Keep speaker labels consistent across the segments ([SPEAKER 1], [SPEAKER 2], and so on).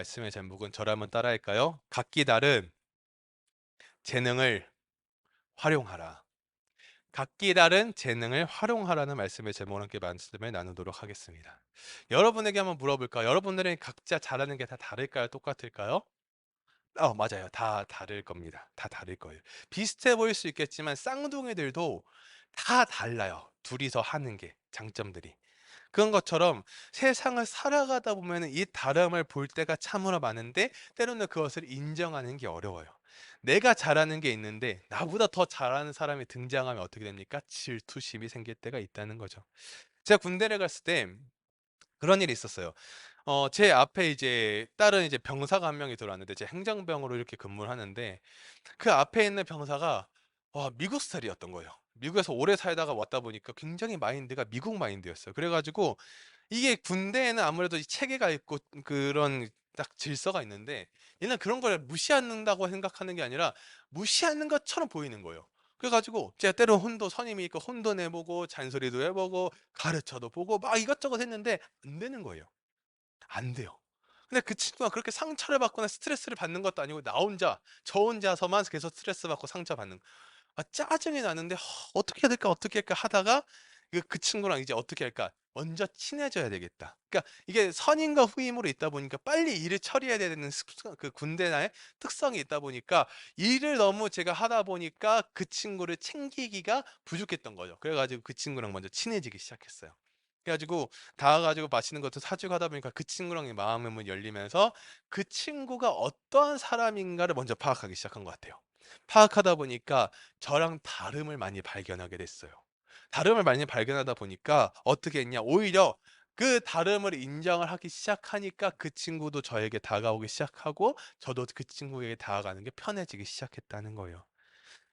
[SPEAKER 1] 말씀의 제목은 저를 한번 따라할까요? 각기 다른 재능을 활용하라. 각기 다른 재능을 활용하라는 말씀의 제목으로 함께 말씀을 나누도록 하겠습니다. 여러분에게 한번 물어볼까요? 여러분들은 각자 잘하는 게 다 다를까요? 똑같을까요? 맞아요. 다 다를 겁니다. 다 다를 거예요. 비슷해 보일 수 있겠지만 쌍둥이들도 다 달라요. 둘이서 하는 게 장점들이. 그런 것처럼 세상을 살아가다 보면은 이 다름을 볼 때가 참으로 많은데 때로는 그것을 인정하는 게 어려워요. 내가 잘하는 게 있는데 나보다 더 잘하는 사람이 등장하면 어떻게 됩니까? 질투심이 생길 때가 있다는 거죠. 제가 군대를 갔을 때 그런 일이 있었어요. 제 앞에 이제 다른 이제 병사가 한 명이 들어왔는데 제 행정병으로 이렇게 근무를 하는데 그 앞에 있는 병사가 미국 스타일이었던 거예요. 미국에서 오래 살다가 왔다 보니까 굉장히 마인드가 미국 마인드였어요. 그래 가지고 이게 군대에는 아무래도 이 체계가 있고 그런 딱 질서가 있는데 얘는 그런 걸 무시한다고 생각하는 게 아니라 무시하는 것처럼 보이는 거예요. 그래 가지고 제가 때로 혼도 선임이니까 혼도 내 보고 잔소리도 해 보고 가르쳐도 보고 막 이것저것 했는데 안 되는 거예요. 안 돼요. 근데 그 친구가 그렇게 상처를 받거나 스트레스를 받는 것도 아니고 나 혼자 저 혼자서만 계속 스트레스 받고 상처받는, 짜증이 나는데 어떻게 해야 될까 어떻게 할까 하다가 그 친구랑 이제 어떻게 할까 먼저 친해져야 되겠다. 그러니까 이게 선임과 후임으로 있다 보니까 빨리 일을 처리해야 되는 습성, 그 군대나의 특성이 있다 보니까 일을 너무 제가 하다 보니까 그 친구를 챙기기가 부족했던 거죠. 그래 가지고 그 친구랑 먼저 친해지기 시작했어요. 그래 가지고 나와 가지고 맛있는 것도 사 주고 하다 보니까 그 친구랑의 마음의 문이 열리면서 그 친구가 어떠한 사람인가를 먼저 파악하기 시작한 것 같아요. 파악하다 보니까 저랑 다름을 많이 발견하게 됐어요. 다름을 많이 발견하다 보니까 어떻게 했냐, 오히려 그 다름을 인정을 하기 시작하니까 그 친구도 저에게 다가오기 시작하고 저도 그 친구에게 다가가는 게 편해지기 시작했다는 거예요.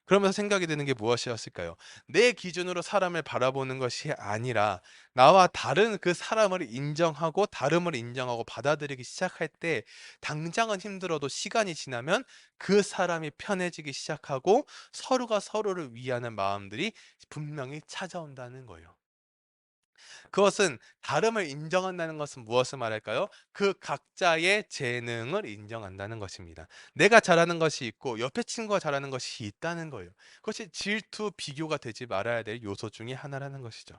[SPEAKER 1] 그러면서 생각이 드는 게 무엇이었을까요? 내 기준으로 사람을 바라보는 것이 아니라 나와 다른 그 사람을 인정하고 다름을 인정하고 받아들이기 시작할 때 당장은 힘들어도 시간이 지나면 그 사람이 편해지기 시작하고 서로가 서로를 위하는 마음들이 분명히 찾아온다는 거예요. 그것은 다름을 인정한다는 것은 무엇을 말할까요? 그 각자의 재능을 인정한다는 것입니다. 내가 잘하는 것이 있고 옆에 친구가 잘하는 것이 있다는 거예요. 그것이 질투, 비교가 되지 말아야 될 요소 중에 하나라는 것이죠.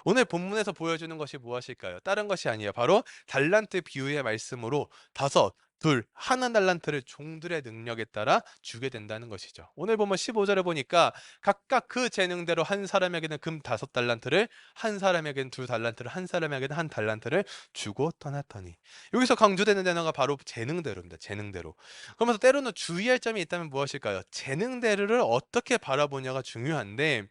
[SPEAKER 1] 오늘 본문에서 보여주는 것이 무엇일까요? 다른 것이 아니에요. 바로 달란트 비유의 말씀으로 다섯, 둘, 하나 달란트를 종들의 능력에 따라 주게 된다는 것이죠. 오늘 보면 15절에 보니까 각각 그 재능대로 한 사람에게는 금 다섯 달란트를, 한 사람에게는 두 달란트를, 한 사람에게는 한 달란트를 주고 떠났더니, 여기서 강조되는 단어가 바로 재능대로입니다. 재능대로. 그러면서 때로는 주의할 점이 있다면 무엇일까요? 재능대로를 어떻게 바라보냐가 중요한데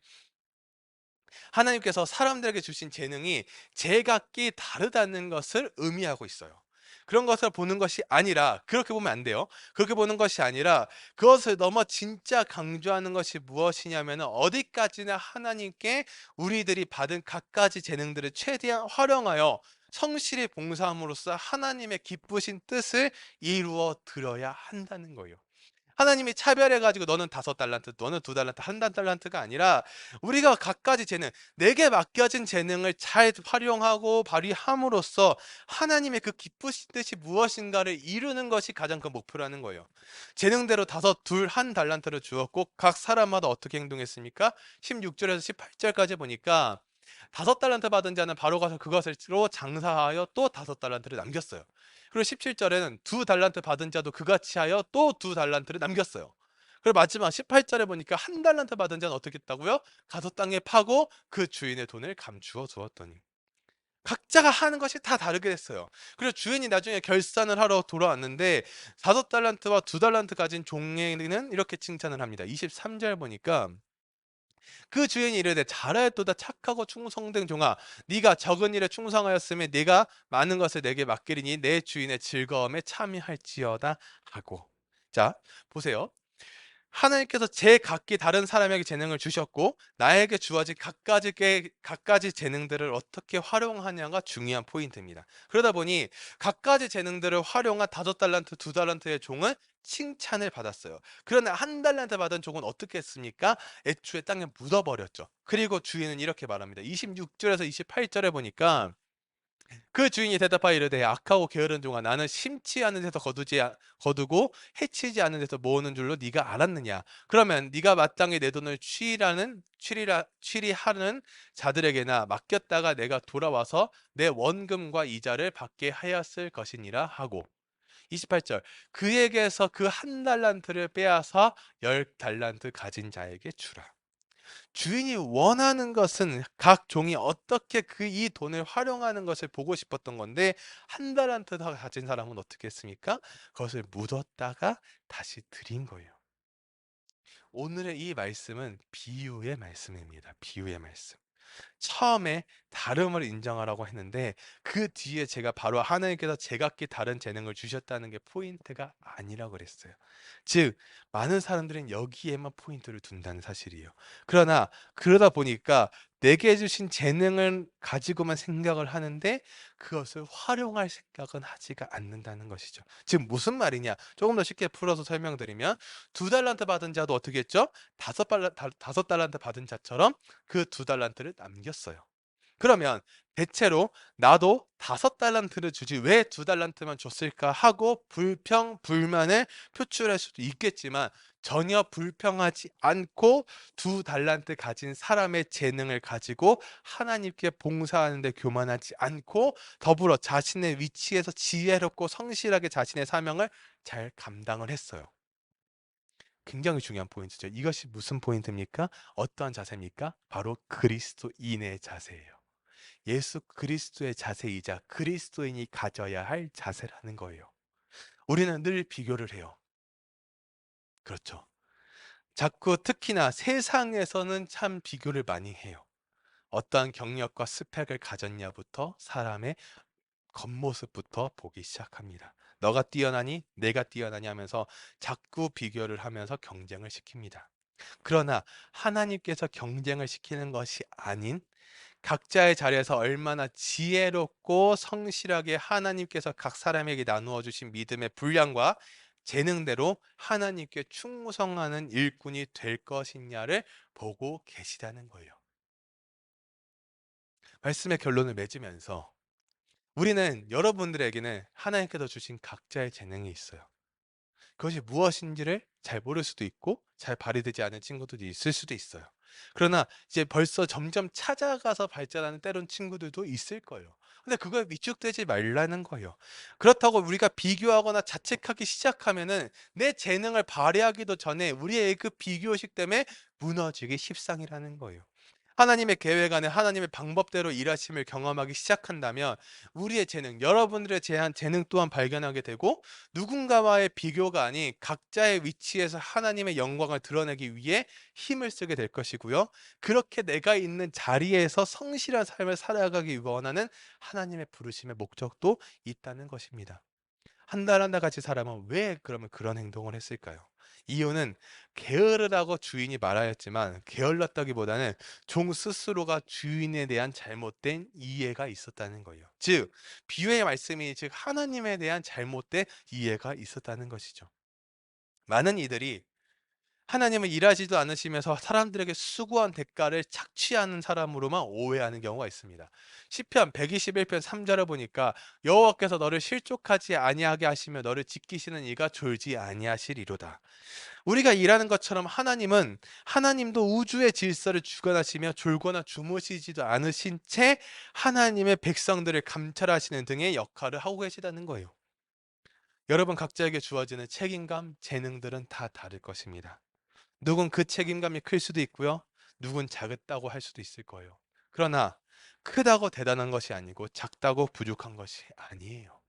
[SPEAKER 1] 하나님께서 사람들에게 주신 재능이 제각기 다르다는 것을 의미하고 있어요. 그런 것을 보는 것이 아니라, 그렇게 보면 안 돼요. 그렇게 보는 것이 아니라 그것을 넘어 진짜 강조하는 것이 무엇이냐면 어디까지나 하나님께 우리들이 받은 갖가지 재능들을 최대한 활용하여 성실히 봉사함으로써 하나님의 기쁘신 뜻을 이루어 드려야 한다는 거예요. 하나님이 차별해 가지고 너는 다섯 달란트, 너는 두 달란트, 한 달란트가 아니라 우리가 갖가지 재능, 내게 맡겨진 재능을 잘 활용하고 발휘함으로써 하나님의 그 기쁘신 뜻이 무엇인가를 이루는 것이 가장 큰 목표라는 거예요. 재능대로 다섯, 둘, 한 달란트를 주었고 각 사람마다 어떻게 행동했습니까? 16절에서 18절까지 보니까 다섯 달란트 받은 자는 바로 가서 그것으로 장사하여 또 다섯 달란트를 남겼어요. 그리고 17절에는 두 달란트 받은 자도 그같이 하여 또 두 달란트를 남겼어요. 그리고 마지막 18절에 보니까 한 달란트 받은 자는 어떻게 했다고요? 가서 땅에 파고 그 주인의 돈을 감추어 주었더니, 각자가 하는 것이 다 다르게 됐어요. 그리고 주인이 나중에 결산을 하러 돌아왔는데 다섯 달란트와 두 달란트 가진 종에게는 이렇게 칭찬을 합니다. 23절 보니까 그 주인이 이르되 잘하였도다 착하고 충성된 종아, 네가 적은 일에 충성하였으면 네가 많은 것을 내게 맡기리니 내 주인의 즐거움에 참여할지어다 하고. 자, 보세요. 하나님께서 제각기 다른 사람에게 재능을 주셨고 나에게 주어진 갖가지 재능들을 어떻게 활용하냐가 중요한 포인트입니다. 그러다 보니 갖가지 재능들을 활용한 다섯 달란트, 두 달란트의 종은 칭찬을 받았어요. 그러나 한 달란트 받은 종은 어떻게 했습니까? 애초에 땅에 묻어버렸죠. 그리고 주인은 이렇게 말합니다. 26절에서 28절에 보니까 그 주인이 대답하여 이르되 악하고 게으른 종아 나는 심지 않은 데서 거두고 해치지 않은 데서 모으는 줄로 네가 알았느냐. 그러면 네가 마땅히 내 돈을 취리하는 자들에게나 맡겼다가 내가 돌아와서 내 원금과 이자를 받게 하였을 것이니라 하고. 28절 그에게서 그 한 달란트를 빼앗아 10달란트 가진 자에게 주라. 주인이 원하는 것은 각 종이 어떻게 이 돈을 활용하는 것을 보고 싶었던 건데, 한 달란트 더 가진 사람은 어떻게 했습니까? 그것을 묻었다가 다시 드린 거예요. 오늘의 이 말씀은 비유의 말씀입니다. 비유의 말씀. 처음에 다름을 인정하라고 했는데 그 뒤에 제가 바로 하나님께서 제각기 다른 재능을 주셨다는 게 포인트가 아니라고 그랬어요. 즉 많은 사람들은 여기에만 포인트를 둔다는 사실이에요. 그러나 그러다 보니까 내게 주신 재능을 가지고만 생각을 하는데 그것을 활용할 생각은 하지가 않는다는 것이죠. 지금 무슨 말이냐? 조금 더 쉽게 풀어서 설명드리면 2달란트 받은 자도 어떻게 했죠? 5달란트 받은 자처럼 그 2달란트를 남겼어요. 그러면 대체로 나도 5달란트를 주지 왜 2달란트만 줬을까 하고 불평불만을 표출할 수도 있겠지만 전혀 불평하지 않고 2달란트 가진 사람의 재능을 가지고 하나님께 봉사하는 데 교만하지 않고 더불어 자신의 위치에서 지혜롭고 성실하게 자신의 사명을 잘 감당을 했어요. 굉장히 중요한 포인트죠. 이것이 무슨 포인트입니까? 어떠한 자세입니까? 바로 그리스도인의 자세예요. 예수 그리스도의 자세이자 그리스도인이 가져야 할 자세라는 거예요. 우리는 늘 비교를 해요. 그렇죠. 자꾸 특히나 세상에서는 참 비교를 많이 해요. 어떠한 경력과 스펙을 가졌냐부터 사람의 겉모습부터 보기 시작합니다. 너가 뛰어나니 내가 뛰어나니 하면서 자꾸 비교를 하면서 경쟁을 시킵니다. 그러나 하나님께서 경쟁을 시키는 것이 아닌 각자의 자리에서 얼마나 지혜롭고 성실하게 하나님께서 각 사람에게 나누어 주신 믿음의 분량과 재능대로 하나님께 충성하는 일꾼이 될 것이냐를 보고 계시다는 거예요. 말씀의 결론을 맺으면서 우리는 여러분들에게는 하나님께서 주신 각자의 재능이 있어요. 그것이 무엇인지를 잘 모를 수도 있고 잘 발휘되지 않은 친구들도 있을 수도 있어요. 그러나 이제 벌써 점점 찾아가서 발전하는 때론 친구들도 있을 거예요. 근데 그거에 위축되지 말라는 거예요. 그렇다고 우리가 비교하거나 자책하기 시작하면은 내 재능을 발휘하기도 전에 우리의 그 비교의식 때문에 무너지기 십상이라는 거예요. 하나님의 계획 안에 하나님의 방법대로 일하심을 경험하기 시작한다면 우리의 재능, 여러분들의 제한 재능 또한 발견하게 되고 누군가와의 비교가 아닌 각자의 위치에서 하나님의 영광을 드러내기 위해 힘을 쓰게 될 것이고요. 그렇게 내가 있는 자리에서 성실한 삶을 살아가기 원하는 하나님의 부르심의 목적도 있다는 것입니다. 한 달 한 달 같이 사람은 왜 그러면 그런 행동을 했을까요? 이유는 게으르다고 주인이 말하였지만 게을렀다기보다는 종 스스로가 주인에 대한 잘못된 이해가 있었다는 거예요. 즉 비유의 말씀이 즉 하나님에 대한 잘못된 이해가 있었다는 것이죠. 많은 이들이 하나님은 일하지도 않으시면서 사람들에게 수고한 대가를 착취하는 사람으로만 오해하는 경우가 있습니다. 시편 121편 3절을 보니까 여호와께서 너를 실족하지 아니하게 하시며 너를 지키시는 이가 졸지 아니하시리로다. 우리가 일하는 것처럼 하나님도 우주의 질서를 주관하시며 졸거나 주무시지도 않으신 채 하나님의 백성들을 감찰하시는 등의 역할을 하고 계시다는 거예요. 여러분 각자에게 주어지는 책임감, 재능들은 다 다를 것입니다. 누군 그 책임감이 클 수도 있고요. 누군 작다고 할 수도 있을 거예요. 그러나 크다고 대단한 것이 아니고 작다고 부족한 것이 아니에요.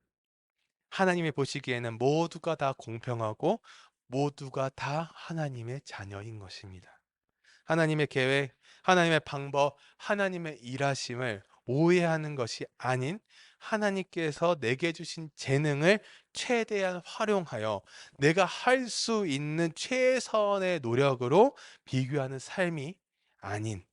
[SPEAKER 1] 하나님이 보시기에는 모두가 다 공평하고 모두가 다 하나님의 자녀인 것입니다. 하나님의 계획, 하나님의 방법, 하나님의 일하심을 오해하는 것이 아닌 하나님께서 내게 주신 재능을 최대한 활용하여 내가 할 수 있는 최선의 노력으로 비교하는 삶이 아닌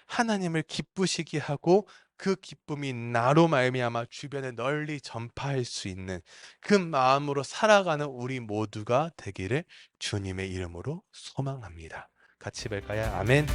[SPEAKER 1] 하나님을 기쁘시게 하고 그 기쁨이 나로 말미암아 주변에 널리 전파할 수 있는 그 마음으로 살아가는 우리 모두가 되기를 주님의 이름으로 소망합니다. 같이 뵐까요? 아멘.